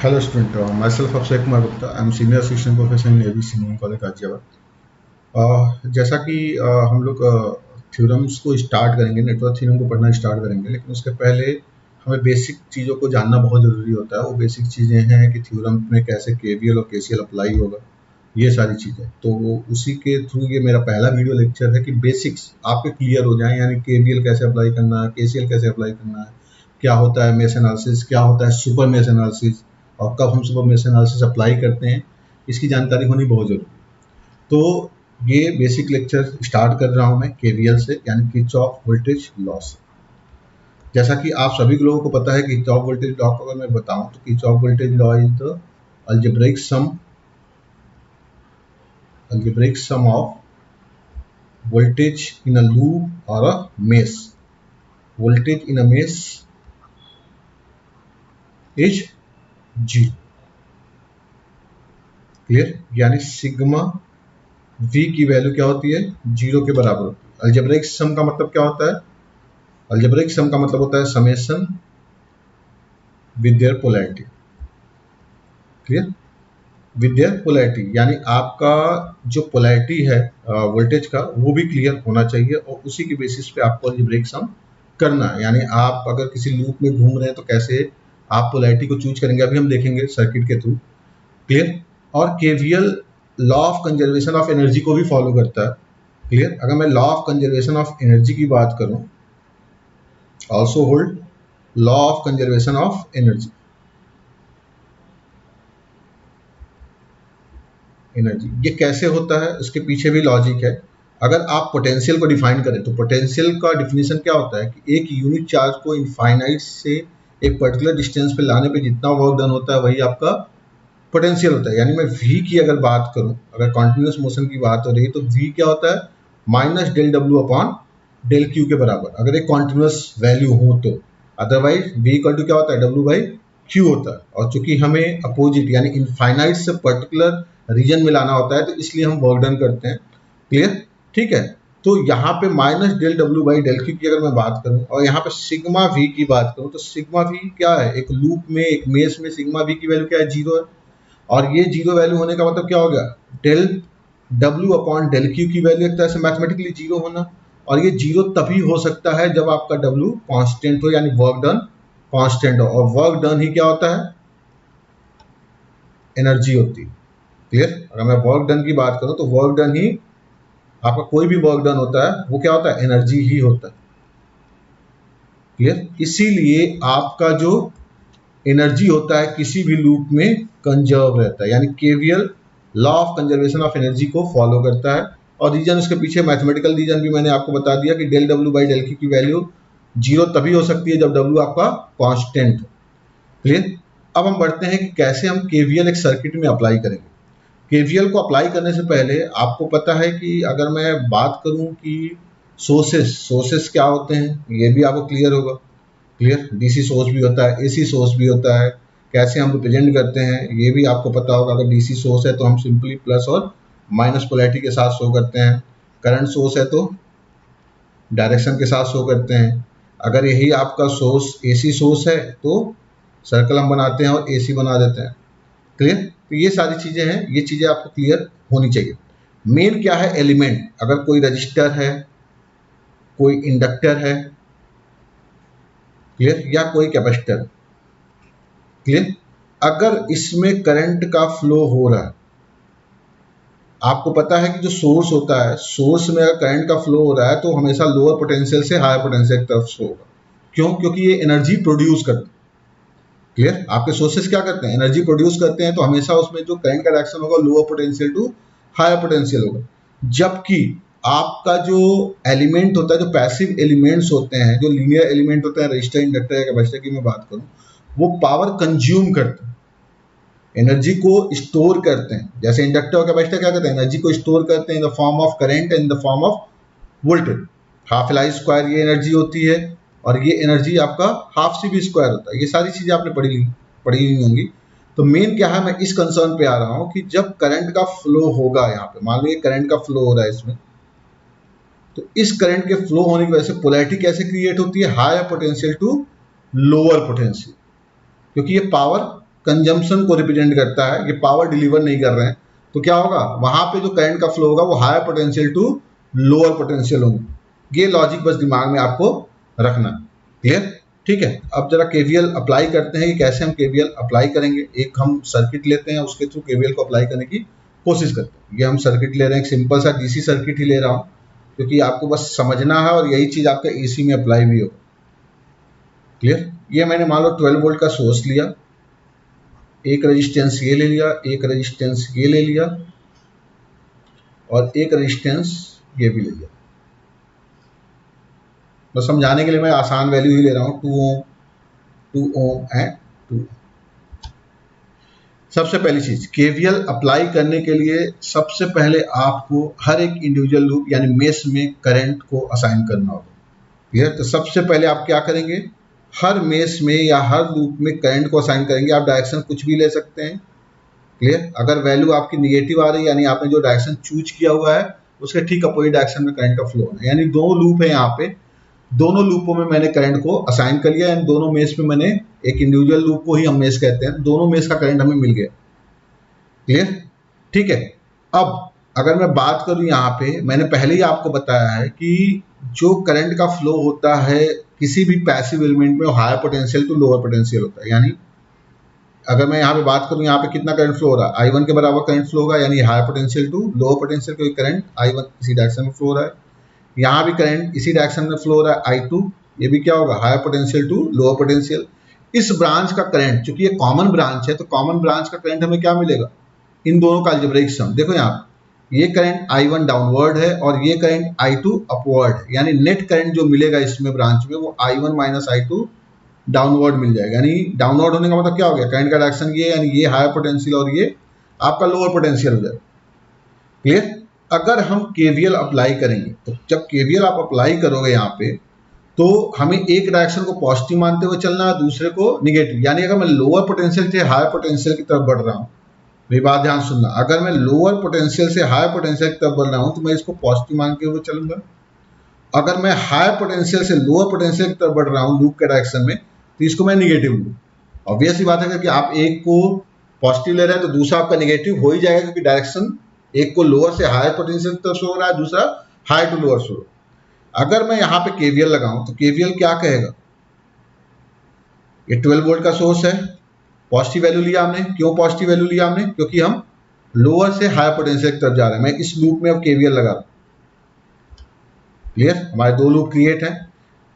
Hello student, myself Akshay Kumar Gupta. I am senior assistant professor in ABC Engineering College Ghaziabad. जैसा कि हम लोग theorems को start करेंगे, नेटवर्क थ्योरम को पढ़ना स्टार्ट करेंगे, लेकिन उसके पहले हमें बेसिक चीज़ों को जानना बहुत ज़रूरी होता है। वो बेसिक चीज़ें हैं कि थ्योरम में कैसे केवीएल और केसीएल अप्लाई होगा, ये सारी चीज़ें। तो उसी के थ्रू ये मेरा पहला वीडियो लेक्चर है कि बेसिक्स आपके क्लियर हो जाएं, यानी केवीएल कैसे अप्लाई करना है, केसीएल कैसे अप्लाई करना है, क्या होता है मेश एनालिसिस, क्या होता है सुपर मेश एनालिसिस और कब हम सुपर मेश एनालिसिस अप्लाई करते हैं, इसकी जानकारी होनी बहुत ज़रूरी है। तो ये बेसिक लेक्चर स्टार्ट कर रहा हूँ मैं केवीएल से, यानी किरचॉफ वोल्टेज लॉ से। जैसा कि आप सभी लोगों को पता है कि किरचॉफ वोल्टेज लॉ को अगर मैं बताऊं तो Kirchhoff voltage law is the algebraic sum of voltage in a loop or a mesh. Voltage in a mesh is 0. Clear? यानी सिग्मा V की वैल्यू क्या होती है? 0 के बराबर होती है। अल्जेब्रिक सम का मतलब क्या होता है? अल्जेब्रिक सम का मतलब होता है summation with their polarity. Clear? With their polarity, यानी आपका जो पोलैरिटी है वोल्टेज का, वो भी क्लियर होना चाहिए और उसी के बेसिस पे आपको अल्जेब्रिक सम करना है। यानी आप अगर किसी लूप में घूम रहे हैं तो कैसे आप पोलैरिटी को चूज करेंगे, अभी हम देखेंगे सर्किट के थ्रू। क्लियर? और KVL law of conservation of energy को भी फॉलो करता है। क्लियर? अगर मैं law of conservation of energy की बात करूं, also hold law of conservation of energy. ये कैसे होता है, उसके पीछे भी लॉजिक है। अगर आप पोटेंशियल को डिफाइन करें तो पोटेंशियल का डिफिनीशन क्या होता है कि एक यूनिट चार्ज को इनफाइनाइट से एक पर्टिकुलर डिस्टेंस पे लाने पे जितना वर्क डन होता है वही आपका पोटेंशियल होता है। यानी मैं v की अगर बात करूं, अगर कॉन्टिन्यूस मोशन की बात हो रही है तो v क्या होता है? Minus del W upon del Q के बराबर, अगर एक कॉन्टिन्यूस वैल्यू हो तो। अदरवाइज v इक्वल टू क्या होता है? डब्ल्यू बाई क्यू होता है। और चूंकि हमें अपोजिट यानी इनफाइनाइट से पर्टिकुलर रीजन में लाना होता है तो इसलिए हम वर्क डन करते हैं। क्लियर? ठीक है। तो यहाँ पे minus del W by del Q की अगर मैं बात करूं और यहाँ पे सिग्मा वी की बात करूं तो सिग्मा वी क्या है? एक लूप में, एक मेश में सिग्मा वी की वैल्यू क्या है? 0 है। और ये 0 वैल्यू होने का मतलब क्या हो गया? Del W upon del Q की वैल्यू एक तरह से मैथमेटिकली 0 होना। और ये 0 तभी हो सकता है जब आपका डब्ल्यू कांस्टेंट हो, यानी वर्क डन कांस्टेंट हो। और वर्क डन ही क्या होता है? एनर्जी होती है। क्लियर? अगर मैं वर्क डन की बात करूं तो वर्क डन ही, आपका कोई भी वर्क डन होता है वो क्या होता है? एनर्जी ही होता है। क्लियर? इसीलिए आपका जो एनर्जी होता है किसी भी लूप में कंजर्व रहता है, यानी KVL law of conservation of energy को फॉलो करता है। और रीजन उसके पीछे मैथमेटिकल रीजन भी मैंने आपको बता दिया कि del W by del Q की वैल्यू 0 तभी हो सकती है जब डब्ल्यू आपका कांस्टेंट हो। क्लियर? अब हम बढ़ते हैं कि कैसे हम केवीएल एक सर्किट में अप्लाई करेंगे। केवीएल को अप्लाई करने से पहले आपको पता है कि अगर मैं बात करूं कि सोर्सेस क्या होते हैं, ये भी आपको क्लियर होगा। क्लियर? डीसी सोर्स भी होता है, एसी सोर्स भी होता है। कैसे हम रिप्रेजेंट करते हैं ये भी आपको पता होगा। अगर डीसी सोर्स है तो हम सिंपली प्लस और माइनस पोलैरिटी के साथ शो करते हैं। करंट सोर्स है तो डायरेक्शन के साथ शो करते हैं। अगर यही आपका सोर्स एसी सोर्स है तो सर्कल हम बनाते हैं और एसी बना देते हैं। क्लियर? तो ये सारी चीजें हैं, ये चीजें आपको क्लियर होनी चाहिए। मेन क्या है? एलिमेंट। अगर कोई रजिस्टर है, कोई इंडक्टर है, क्लियर, या कोई कैपेसिटर। क्लियर? अगर इसमें करंट का फ्लो हो रहा है, आपको पता है कि जो सोर्स होता है, सोर्स में अगर करंट का फ्लो हो रहा है तो हमेशा लोअर पोटेंशियल से हायर पोटेंशियल की तरफ फ्लो होगा। क्यों? क्योंकि ये एनर्जी प्रोड्यूस करते हैं। क्लियर? आपके सोर्सेस क्या करते हैं? एनर्जी प्रोड्यूस करते हैं, तो हमेशा उसमें जो करंट का डायरेक्शन होगा lower potential to higher potential होगा। जबकि आपका जो एलिमेंट होता है, जो पैसिव एलिमेंट्स होते हैं, जो लीनियर एलिमेंट होते हैं, रजिस्टर, इंडक्टर या कैपेसिटर की मैं बात करूं, वो पावर कंज्यूम करते हैं, एनर्जी को स्टोर करते हैं। जैसे इंडक्टर और कैपेसिटर क्या करते हैं? एनर्जी को स्टोर करते हैं in the form of current and in the form of voltage. Half L I square ये एनर्जी होती है और ये एनर्जी आपका हाफ सी बी स्क्वायर होता है। ये सारी चीजें आपने पढ़ी हुई होंगी। तो मेन क्या है, मैं इस कंसर्न पे आ रहा हूं कि जब करंट का फ्लो होगा, यहाँ पे मान लो ये करंट का फ्लो हो रहा है इसमें, तो इस करंट के फ्लो होने की वजह से पोलैरिटी कैसे क्रिएट होती है? Higher potential to lower potential, क्योंकि ये पावर कंजम्पशन को रिप्रेजेंट करता है, ये पावर डिलीवर नहीं कर रहे हैं, तो क्या होगा, वहां पे जो करंट का फ्लो होगा वो higher potential to lower potential होंगे। ये लॉजिक बस दिमाग में आपको रखना। क्लियर? ठीक है। अब जरा केवीएल अप्लाई करते हैं कि कैसे हम केवीएल अप्लाई करेंगे। एक हम सर्किट लेते हैं, उसके थ्रू केवीएल को अप्लाई करने की कोशिश करते हैं। ये हम सर्किट ले रहे हैं, एक सिंपल सा डीसी सर्किट ही ले रहा हूं, क्योंकि आपको बस समझना है और यही चीज आपका एसी में अप्लाई भी हो। क्लियर? ये मैंने मान लो 12 वोल्ट का सोर्स लिया, एक रेजिस्टेंस ये ले लिया, एक रेजिस्टेंस ये ले लिया और एक रेजिस्टेंस ये भी ले लिया। बस समझाने के लिए मैं आसान वैल्यू ही ले रहा हूं, 2 ओम, 2 ओम एंड 2। सबसे पहली चीज, केवीएल अप्लाई करने के लिए सबसे पहले आपको हर एक इंडिविजुअल लूप यानी मेश में करंट को असाइन करना होगा। क्लियर? तो सबसे पहले आप क्या करेंगे, हर मेश में या हर लूप में करंट को असाइन करेंगे। आप डायरेक्शन कुछ भी ले सकते हैं। क्लियर? अगर वैल्यू आपकी निगेटिव आ रही है, यानी आपने जो डायरेक्शन चूज किया हुआ है उसके ठीक अपोजिट डायरेक्शन में करंट का फ्लो होना है। यानी दो लूप है यहाँ पे, दोनों लूपों में मैंने करंट को असाइन कर लिया, एंड दोनों मेश में मैंने, एक इंडिविजुअल लूप को ही हम मेश कहते हैं, दोनों मेश का करंट हमें मिल गया। क्लियर? ठीक है। अब अगर मैं बात करूं, यहाँ पे मैंने पहले ही आपको बताया है कि जो करंट का फ्लो होता है किसी भी पैसिव एलिमेंट में, वो higher potential to lower potential होता है। यानी अगर मैं यहाँ पे बात करूं, यहाँ पे कितना करंट फ्लो हो रहा है, I1 के बराबर करंट फ्लो होगा, यानी higher potential to lower potential, क्योंकि करंट I1 इसी डायरेक्शन में फ्लो हो रहा है। यहाँ भी करंट इसी डायरेक्शन में फ्लो हो रहा है I2, ये भी क्या होगा, higher potential to lower potential. इस ब्रांच का करंट, चूंकि ये कॉमन ब्रांच है, तो कॉमन ब्रांच का करंट हमें क्या मिलेगा, इन दोनों का अलजेब्रिक सम। देखो यहाँ ये करंट I1 डाउनवर्ड है और ये करंट I2 अपवर्ड है, यानी नेट करंट जो मिलेगा इसमें ब्रांच में वो I1 माइनस I2 डाउनवर्ड मिल जाएगा। यानी डाउनवर्ड होने का मतलब क्या हो गया, करंट का डायरेक्शन ये, यानी ये हायर पोटेंशियल और ये आपका लोअर पोटेंशियल हो जाएगा। क्लियर? अगर हम केवीएल अप्लाई करेंगे, तो जब केवीएल आप अप्लाई करोगे यहाँ पे, तो हमें एक डायरेक्शन को पॉजिटिव मानते हुए चलना है, दूसरे को निगेटिव। यानी अगर मैं लोअर पोटेंशियल से हायर पोटेंशियल की तरफ बढ़ रहा हूँ, मेरी बात ध्यान सुनना, अगर मैं लोअर पोटेंशियल से हायर पोटेंशियल की तरफ बढ़ रहा हूँ तो मैं इसको पॉजिटिव मान के हुए चलूंगा। अगर मैं हायर पोटेंशियल से लोअर पोटेंशियल की तरफ बढ़ रहा हूँ लूप के डायरेक्शन में, तो इसको मैं निगेटिव लूँ। ऑब्वियस ही बात है कि आप एक को पॉजिटिव ले रहे हैं तो दूसरा आपका निगेटिव हो ही जाएगा, क्योंकि डायरेक्शन एक को लोअर से हायर पोटेंशियल की तरफ शो हो रहा है, दूसरा हायर टू लोअर शो। अगर मैं यहाँ पे केवीएल लगाऊं तो केवीएल क्या कहेगा, ये 12 वोल्ट का सोर्स है, पॉजिटिव वैल्यू लिया हमने। क्यों पॉजिटिव वैल्यू लिया हमने, क्योंकि हम लोअर से हायर पोटेंशियल की तरफ जा रहे हैं। मैं इस लूप में अब केवीएल लगा रहा हूं। क्लियर? हमारे दो लूप क्रिएट हैं।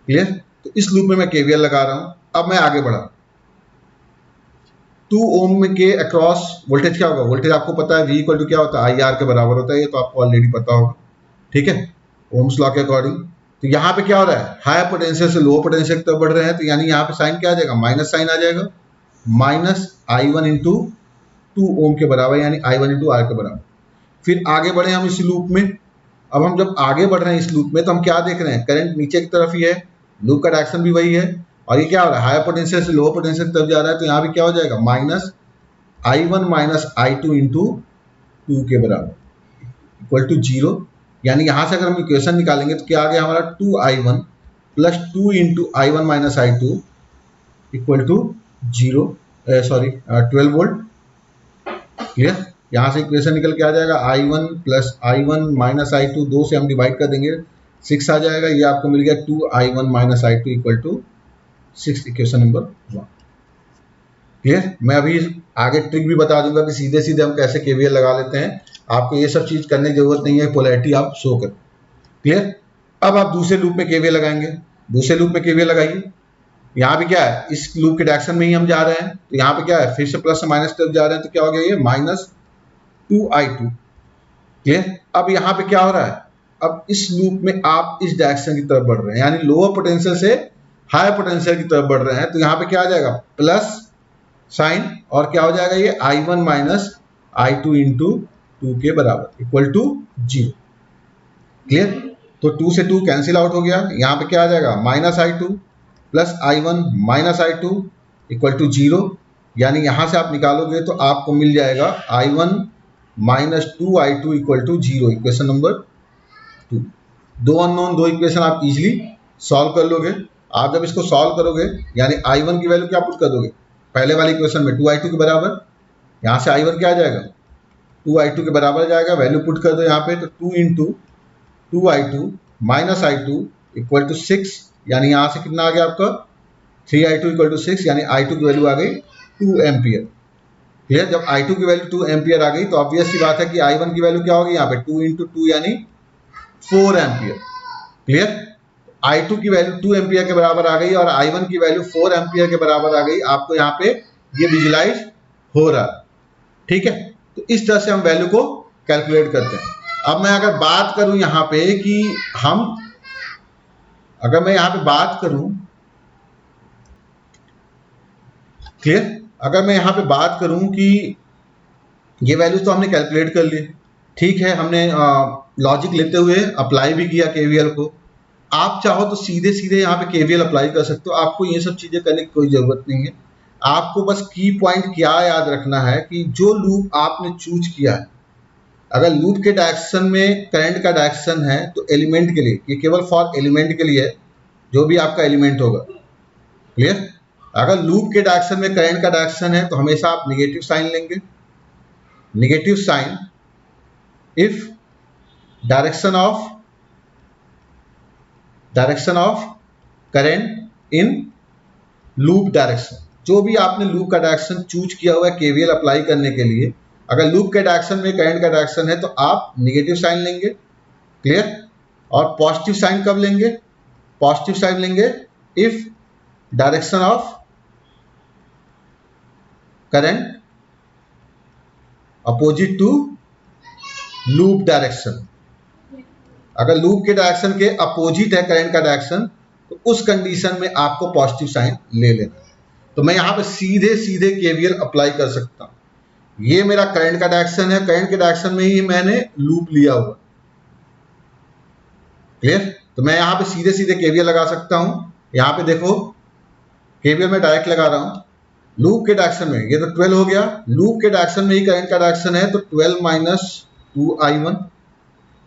क्लियर? तो इस लूप में मैं केवीएल लगा रहा हूं। अब मैं आगे बढ़ा, 2 ओम के अक्रॉस वोल्टेज क्या होगा, वोल्टेज आपको पता है V इक्वल टू क्या होता है, IR के बराबर होता है, ये तो आपको ऑलरेडी पता होगा। ठीक है, ओम्स लॉ के अकॉर्डिंग। तो यहाँ पे क्या हो रहा है, हायर पोटेंशियल से लोअर पोटेंशियल की तरफ बढ़ रहे हैं, तो यानी यहाँ पे साइन क्या आ जाएगा, माइनस साइन आ जाएगा, माइनस I1 इंटू 2 ओम के बराबर, यानी I1 इंटू R के बराबर। फिर आगे बढ़े हम इस लूप में। अब हम जब आगे बढ़ रहे हैं इस लूप में, तो हम क्या देख रहे हैं, करंट नीचे की तरफ ही है, लूप का डायरेक्शन भी वही है, और ये क्या हो रहा है, हायर पोटेंशियल से लोअर पोटेंशियल की तरफ जा रहा है, तो यहाँ भी क्या हो जाएगा, minus I1 minus I2 into 2 के बराबर इक्वल टू 0। यानी यहाँ से अगर हम इक्वेशन निकालेंगे तो क्या आ गया हमारा, 2I1 plus 2 into I1 minus I2 equal to 0, sorry 12 volt. Clear? यहाँ से इक्वेशन निकल के आ जाएगा, I1 plus I1 minus I2, 2 से हम डिवाइड कर देंगे 6 आ जाएगा। ये आपको मिल गया 2I1 minus I2 equal to 6, equation number 1। Clear? मैं अभी आगे ट्रिक भी बता दूंगा कि सीधे सीधे हम कैसे केवीएल लगा लेते हैं। आपको ये सब चीज करने की जरूरत नहीं है, पोलैरिटी आप शो कर। क्लियर? अब आप दूसरे लूप में केवीएल लगाएंगे, दूसरे लूप में केवीएल लगाइए। यहाँ पे क्या है, इस लूप के डायरेक्शन में ही हम जा रहे हैं, तो यहाँ पे क्या है, फिर से प्लस से माइनस तरफ जा रहे हैं, तो क्या हो गया, ये माइनस 2I2। क्लियर? अब यहाँ पे क्या हो रहा है, अब इस लूप में आप इस डायरेक्शन की तरफ बढ़ रहे हैं, यानी लोअर पोटेंशियल से हायर पोटेंशियल की तरफ बढ़ रहे हैं, तो यहाँ पे क्या आ जाएगा, प्लस साइन, और क्या हो जाएगा, ये I1 माइनस I2 इंटू 2 के बराबर इक्वल टू 0। क्लियर? तो 2 से 2 कैंसिल आउट हो गया। यहाँ पे क्या आ जाएगा, minus I2 plus I1 minus I2 equal to 0। यानी यहाँ से आप निकालोगे तो आपको मिल जाएगा I1 minus 2I2 equal to 0, equation number 2। दो अननोन, दो इक्वेशन आप इजीली सॉल्व कर लोगे। आप जब इसको सॉल्व करोगे, यानी I1 की वैल्यू क्या पुट कर दोगे, पहले वाली इक्वेशन में 2i2 के बराबर, यहाँ से i1 क्या आ जाएगा 2i2 के बराबर जाएगा, वैल्यू पुट कर दो यहाँ पे, तो 2 into 2i2 minus i2 equal to 6, यानी यहाँ से कितना आ गया आपका 3i2 इक्वल टू 6, यानी i2 की वैल्यू आ गई 2 एम्पियर। क्लियर, जब i2 की वैल्यू 2 एम्पियर आ गई तो ऑब्वियस सी बात है कि i1 की वैल्यू क्या होगी यहाँ पे 2 इंटू 2 यानी 4 एम्पियर। क्लियर, i2 की वैल्यू 2 एम्पियर के बराबर आ गई और i1 की वैल्यू 4 एम्पियर के बराबर आ गई, आपको यहाँ पे ये विजुलाइज हो रहा है। ठीक है, तो इस तरह से हम वैल्यू को कैलकुलेट करते हैं। अब मैं अगर बात करूं यहाँ पे कि अगर मैं यहाँ पे बात करूं, क्लियर, अगर मैं यहाँ पे बात करूं कि ये वैल्यू तो हमने कैलकुलेट कर ली, ठीक है, हमने लॉजिक लेते हुए अप्लाई भी किया केवीएल को। आप चाहो तो सीधे सीधे यहाँ पे केवीएल अप्लाई कर सकते हो, आपको ये सब चीजें करने की कोई जरूरत नहीं है। आपको बस की पॉइंट क्या याद रखना है कि जो लूप आपने चूज किया है, अगर लूप के डायरेक्शन में करंट का डायरेक्शन है तो एलिमेंट के लिए, ये केवल फॉर एलिमेंट के लिए है, जो भी आपका एलिमेंट होगा। क्लियर, अगर लूप के डायरेक्शन में करंट का डायरेक्शन है तो हमेशा आप निगेटिव साइन लेंगे। Negative sign if direction of current in loop direction, जो भी आपने लूप का डायरेक्शन चूज किया हुआ है केवीएल अप्लाई करने के लिए, अगर लूप के डायरेक्शन में करंट का डायरेक्शन है तो आप निगेटिव साइन लेंगे। क्लियर, और पॉजिटिव साइन कब लेंगे, पॉजिटिव साइन लेंगे if direction of current opposite to loop direction. अगर लूप के डायरेक्शन के अपोजिट है करंट का डायरेक्शन तो उस कंडीशन में आपको पॉजिटिव साइन ले लेना। तो मैं यहां पे सीधे सीधे केवीएल अप्लाई कर सकता हूं। ये मेरा करंट का डायरेक्शन है, करंट के डायरेक्शन में ही मैंने लूप लिया हुआ। क्लियर, तो मैं यहां पे सीधे सीधे केवीएल लगा सकता हूं। यहां पे देखो केवीएल में डायरेक्ट लगा रहा हूं लूप के डायरेक्शन में, ये तो 12 हो गया, लूप के डायरेक्शन में ही करंट का डायरेक्शन है तो 12 माइनस 2i1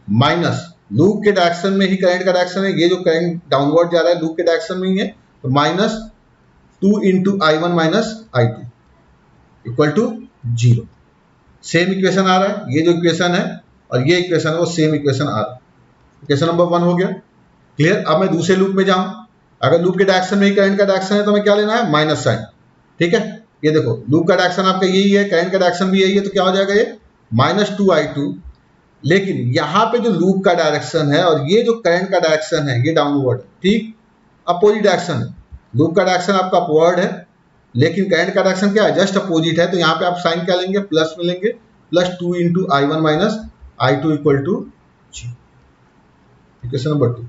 माइनस लूप के डायरेक्शन में ही करंट का डायरेक्शन है, ये जो करंट डाउनवर्ड जा रहा है लूप के डायरेक्शन में ही है, तो minus 2 into i1 minus i2 equal to 0। Same equation आ रहा है, ये जो इक्वेशन है और ये इक्वेशन है वो सेम इक्वेशन आ रहा है। इक्वेशन नंबर 1 हो गया। क्लियर, अब मैं दूसरे लूप में जाऊं, अगर लूप के डायरेक्शन में ही करंट का डायरेक्शन है तो मैं क्या लेना है माइनस साइन। ठीक है, ये देखो लूप का डायरेक्शन आपका यही है, करंट का डायरेक्शन भी यही है, तो क्या हो जाएगा ये माइनस 2i2। लेकिन यहाँ पे जो लूप का डायरेक्शन है और ये जो करंट का डायरेक्शन है ये डाउनवर्ड है, ठीक, अपोजिट डायरेक्शन है। लूप का डायरेक्शन आपका अपवर्ड है लेकिन करंट का डायरेक्शन क्या है जस्ट अपोजिट है, तो यहाँ पे आप साइन क्या लेंगे प्लस में लेंगे, plus 2 into i1 minus i2 equal to 0। Equation number 2।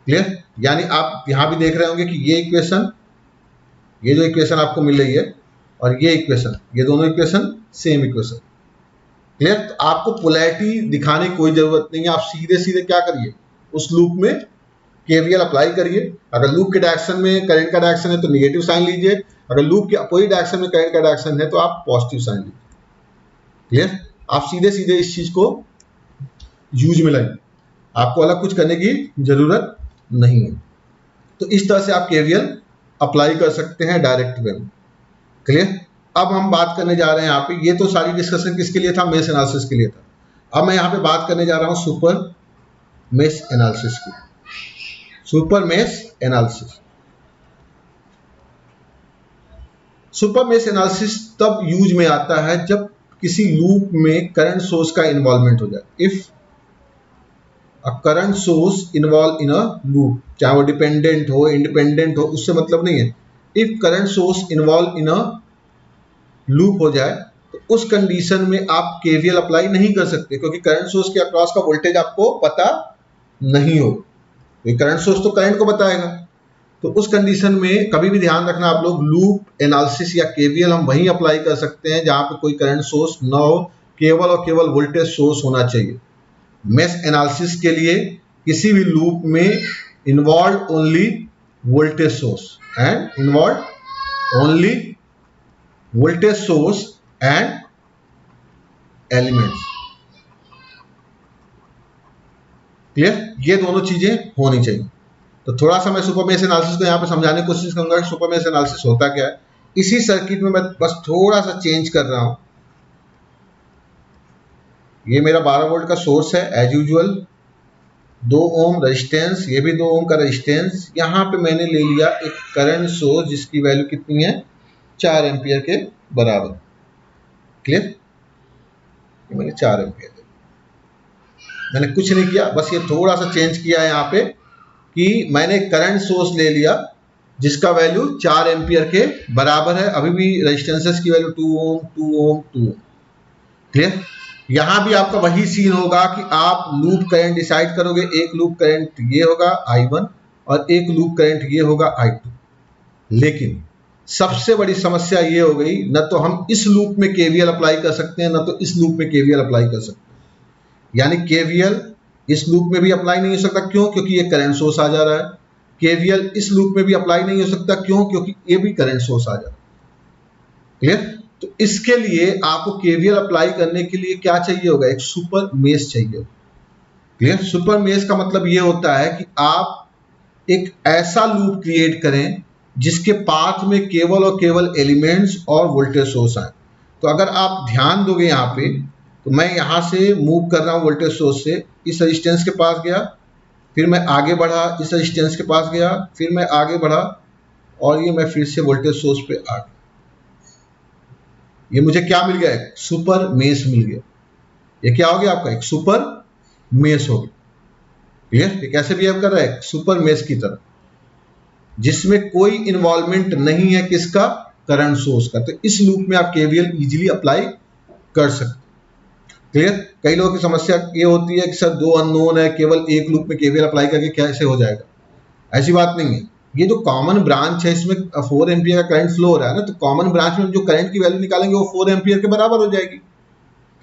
Clear, यानी आप यहाँ भी देख रहे होंगे कि ये इक्वेशन, ये जो इक्वेशन आपको मिल रही है और ये इक्वेशन, ये दोनों इक्वेशन सेम इक्वेशन। क्लियर, तो आपको पोलैरिटी दिखाने की कोई जरूरत नहीं है, आप सीधे सीधे क्या करिए उस लूप में केवीएल अप्लाई करिए। अगर लूप के डायरेक्शन में करंट का डायरेक्शन है तो नेगेटिव साइन लीजिए, अगर लूप के अपोजिट डायरेक्शन में करंट का डायरेक्शन है तो आप पॉजिटिव साइन लीजिए। क्लियर, आप सीधे सीधे इस चीज को यूज में लाइए, आपको अलग कुछ करने की जरूरत नहीं है। तो इस तरह से आप केवीएल अप्लाई कर सकते हैं डायरेक्ट वे में। क्लियर, अब हम बात करने जा रहे हैं यहाँ पे, ये तो सारी डिस्कशन किसके लिए था मेश एनालिसिस के लिए था। अब मैं यहाँ पे बात करने जा रहा हूँ सुपर मेश एनालिसिस की। Super mesh analysis, super mesh analysis तब यूज में आता है जब किसी लूप में करंट सोर्स का इन्वॉल्वमेंट हो जाए। If a current source involve in a loop, चाहे वो डिपेंडेंट हो इंडिपेंडेंट हो उससे मतलब नहीं है, if current source involve in a loop हो जाए तो उस कंडीशन में आप केवीएल अप्लाई नहीं कर सकते, क्योंकि करंट सोर्स के अक्रॉस का वोल्टेज आपको पता नहीं हो। करंट सोर्स तो करंट को बताएगा, तो उस कंडीशन में कभी भी ध्यान रखना आप लोग, लूप एनालिसिस या केवीएल हम वहीं अप्लाई कर सकते हैं जहां पे कोई करंट सोर्स ना हो, केवल और केवल वोल्टेज सोर्स होना चाहिए। मेश एनालिसिस के लिए किसी भी लूप में involve only voltage source and involve only voltage source and elements. Clear, ये दोनों चीजें होनी चाहिए। तो थोड़ा सा मैं सुपर मेश एनालिसिस को यहाँ पे समझाने की कोशिश करूंगा कि सुपर मेश एनालिसिस होता क्या है। इसी सर्किट में मैं बस थोड़ा सा चेंज कर रहा हूं। ये मेरा 12 वोल्ट का सोर्स है एज यूजुअल, 2 ओम रेजिस्टेंस, ये भी 2 ओम का रेजिस्टेंस। यहाँ पे मैंने ले लिया एक करंट सोर्स जिसकी वैल्यू कितनी है, 4 एम्पियर के बराबर। क्लियर, मैंने 4 एम्पियर, मैंने कुछ नहीं किया, बस ये थोड़ा सा चेंज किया है यहाँ पे कि मैंने करंट सोर्स ले लिया जिसका वैल्यू 4 एम्पियर के बराबर है। अभी भी रेजिस्टेंसेस की वैल्यू 2 ओम 2 ओम 2 ओम। क्लियर, यहां भी आपका वही सीन होगा कि आप लूप करंट डिसाइड करोगे। एक लूप करंट ये होगा I1 और एक लूप करंट ये होगा I2। लेकिन सबसे बड़ी समस्या ये हो गई, न तो हम इस लूप में केवीएल अप्लाई कर सकते हैं, न तो इस लूप में केवीएल अप्लाई कर सकते हैं। यानी केवीएल इस लूप में भी अप्लाई नहीं हो सकता। क्यों? क्योंकि ये करंट सोर्स आ जा रहा है। केवीएल इस लूप में भी अप्लाई नहीं हो सकता। क्यों? क्योंकि ये भी करंट सोर्स आ जा रहा है। क्लियर, तो इसके लिए आपको केवीएल अप्लाई करने के लिए क्या चाहिए होगा, एक सुपर मेश चाहिए होगा। क्लियर, सुपर मेश का मतलब ये होता है कि आप एक ऐसा लूप क्रिएट करें जिसके पाथ में केवल और केवल एलिमेंट्स और वोल्टेज सोर्स आए। तो अगर आप ध्यान दोगे यहाँ पे, तो मैं यहाँ से मूव कर रहा हूँ वोल्टेज सोर्स से, इस रेजिस्टेंस के पास गया, फिर मैं आगे बढ़ा, इस रेजिस्टेंस के पास गया, फिर मैं आगे बढ़ा, और ये मैं फिर से वोल्टेज सोर्स पे आ गया। ये मुझे क्या मिल गया, एक सुपर मेश मिल गया। ये क्या हो गया आपका, एक सुपर मेश हो गया। क्लियर, ये कैसे बिहेव कर रहा है, सुपर मेश की तरह, जिसमें कोई इन्वॉल्वमेंट नहीं है किसका, करंट सोर्स का। तो इस लूप में आप केवीएल इजीली अप्लाई कर सकते। क्लियर, कई लोगों की समस्या ये होती है कि सर 2 अननोन है, केवल एक लूप में केवीएल अप्लाई करके कैसे हो जाएगा। ऐसी बात नहीं है। ये जो कॉमन ब्रांच है इसमें 4 एम्पियर का करंट फ्लो हो रहा है ना, तो कॉमन ब्रांच में जो करंट की वैल्यू निकालेंगे वो 4 एम्पियर के बराबर हो जाएगी।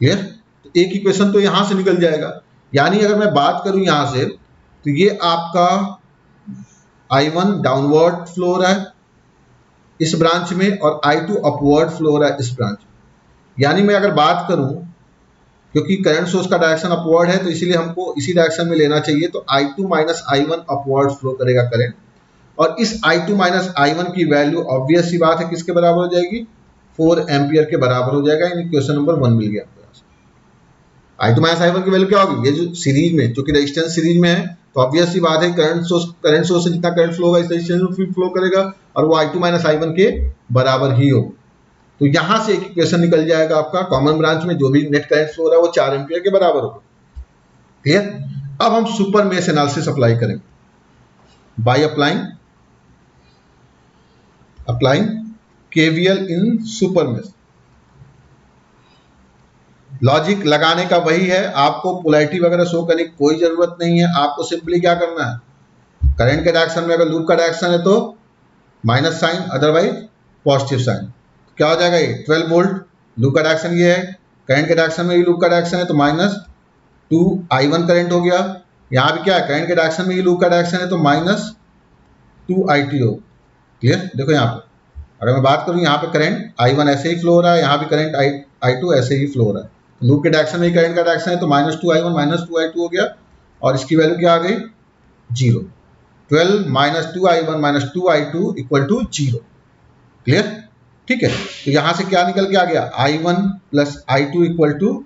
क्लियर, तो एक इक्वेशन तो यहां से निकल जाएगा। यानी अगर मैं बात करूं यहां से, तो ये आपका I1 डाउनवर्ड फ्लो हो रहा है इस ब्रांच में, और I2 अपवर्ड फ्लो हो रहा है इस ब्रांच में। यानी मैं अगर बात करूं, क्योंकि करंट सोर्स का डायरेक्शन अपवर्ड है तो इसीलिए हमको इसी डायरेक्शन में लेना चाहिए। तो I2 minus I1 upward flow करेगा करंट, और इस I2 माइनस I1 की वैल्यू ऑब्वियस सी बात है किसके बराबर हो जाएगी, 4 एम्पियर के बराबर हो जाएगा। यानी क्वेश्चन नंबर 1 मिल गया। I2 माइनस I1 की वैल्यू क्या होगी, ये जो सीरीज में, जो कि रेजिस्टेंस सीरीज में है, तो ऑब्वियस सी बात है करंट सोर्स से जितना करंट फ्लो होगा इस रेजिस्टेंस में फ्लो करेगा, और वो I2 माइनस I1 के बराबर ही होगा। तो यहां से एक इक्वेशन निकल जाएगा आपका, कॉमन ब्रांच में जो भी नेट करंट फ्लो हो रहा है वो 4 एम्पियर के बराबर होगा। क्लियर, अब हम सुपर मेश एनालिसिस अप्लाई करेंगे by applying KVL in super mesh. Logic लगाने का वही है, आपको पोलैरिटी वगैरह शो करने की कोई जरूरत नहीं है। आपको सिंपली क्या करना है, करंट के डायरेक्शन में अगर लूप का डायरेक्शन है तो minus sign, otherwise positive sign. क्या हो जाएगा, ये 12 वोल्ट लूप का डायरेक्शन ये है, करंट के डायरेक्शन में भी लूप का डायरेक्शन है तो -2I1 करंट हो गया। यहाँ भी क्या है, करंट के डायरेक्शन में ही लूप का डायरेक्शन है तो -2I2 हो। क्लियर, देखो यहाँ पे अगर मैं बात करूँ, यहाँ पे करंट I1 ऐसे ही फ्लो हो रहा है, यहाँ भी करंट I2 ऐसे ही फ्लो हो रहा है। लूप के डायरेक्शन में ही करंट का डायरेक्शन है तो -2I1 -2I2 हो गया, और इसकी वैल्यू क्या आ गई, 0। 12 -2I1 -2I2 equal to 0। Clear, ठीक है। तो यहां से क्या निकल के आ गया, I1 plus I2 equal to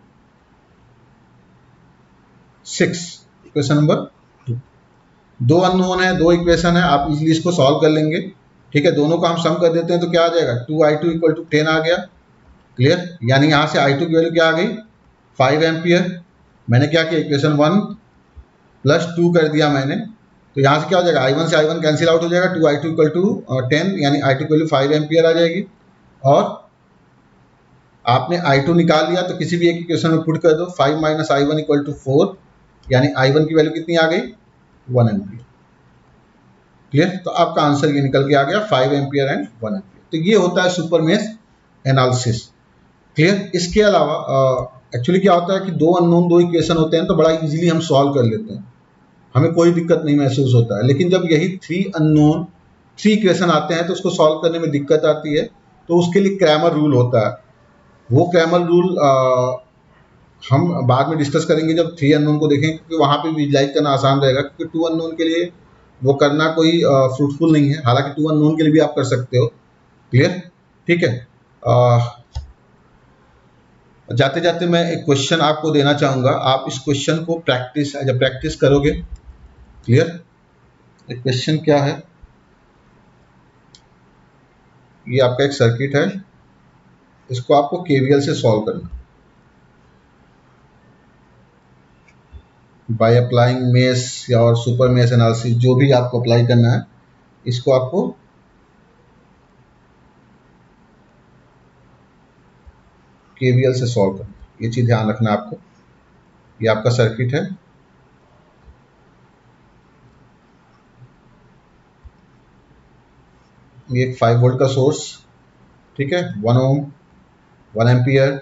6। Equation number 2। 2 unknown है, 2 इक्वेशन है, आप इजीली इसको सॉल्व कर लेंगे। ठीक है, दोनों को हम सम कर देते हैं तो क्या आ जाएगा, 2I2 इक्वल टू 10 आ गया। क्लियर, यानी यहां से I2 की वैल्यू क्या आ गई, 5 एम्पियर। मैंने क्या किया, इक्वेशन 1 प्लस 2 कर दिया मैंने, तो यहां से क्या हो जाएगा, I1 से I1 कैंसिल आउट हो जाएगा, 2I2 इक्वल टू 10, यानी I2 की वैल्यू 5 एम्पियर आ जाएगी। और आपने I2 निकाल लिया तो किसी भी एक इक्वेशन में पुट कर दो, 5 माइनस I1 इक्वल टू 4, यानी I1 की वैल्यू कितनी आ गई, 1 एम्पियर। क्लियर, तो आपका आंसर ये निकल के आ गया 5 एम्पियर एंड 1 एम्पियर। तो ये होता है सुपर मेश एनालिसिस। क्लियर, इसके अलावा एक्चुअली क्या होता है कि 2 अननोन 2 इक्वेशन होते हैं तो बड़ा इजीली हम सॉल्व कर लेते हैं, हमें कोई दिक्कत नहीं महसूस होता है। लेकिन जब यही 3 अननोन 3 इक्वेशन आते हैं तो उसको सॉल्व करने में दिक्कत आती है। तो उसके लिए क्रैमर रूल होता है। वो क्रैमर रूल हम बाद में डिस्कस करेंगे जब 3 अननोन को देखेंगे, क्योंकि वहां पे विजुलाइज करना आसान रहेगा, क्योंकि 2 अननोन के लिए वो करना कोई फ्रूटफुल नहीं है। हालांकि 2 अननोन के लिए भी आप कर सकते हो। क्लियर, ठीक है। जाते जाते मैं एक क्वेश्चन आपको देना चाहूंगा, आप इस क्वेश्चन को जब प्रैक्टिस करोगे, क्लियर। एक क्वेश्चन क्या है, ये आपका एक सर्किट है, इसको आपको केवीएल से सॉल्व करना, बाय अप्लाइंग मेश या और सुपर मेश एनालिसिस, जो भी आपको अप्लाई करना है, इसको आपको केवीएल से सॉल्व करना। ये चीज ध्यान रखना आपको। ये आपका सर्किट है, ये एक 5 वोल्ट का सोर्स, ठीक है, 1 ohm, 1 ampere,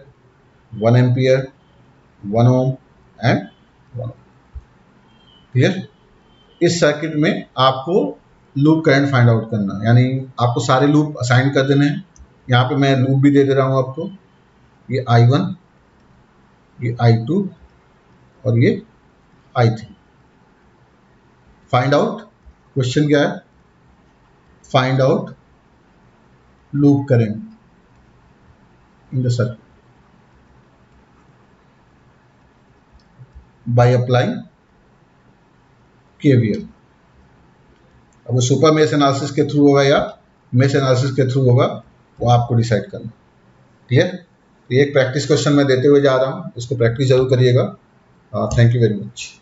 1 ampere, 1 ohm and 1 ohm, clear. इस सर्किट में आपको लूप करंट फाइंड आउट करना है, यानी आपको सारे लूप असाइन कर देने हैं। यहाँ पे मैं लूप भी दे दे रहा हूँ आपको, ये I1, ये I2 और ये I3। फाइंड आउट, क्वेश्चन क्या है, find out loop current in the circuit by applying KVL. अब वो सुपर मेश एनालिसिस के थ्रू होगा या मेश एनालिसिस के थ्रू होगा, वो आपको डिसाइड करना, ठीक है। तो ये एक प्रैक्टिस क्वेश्चन मैं देते हुए जा रहा हूँ, इसको प्रैक्टिस जरूर करिएगा। Thank you very much.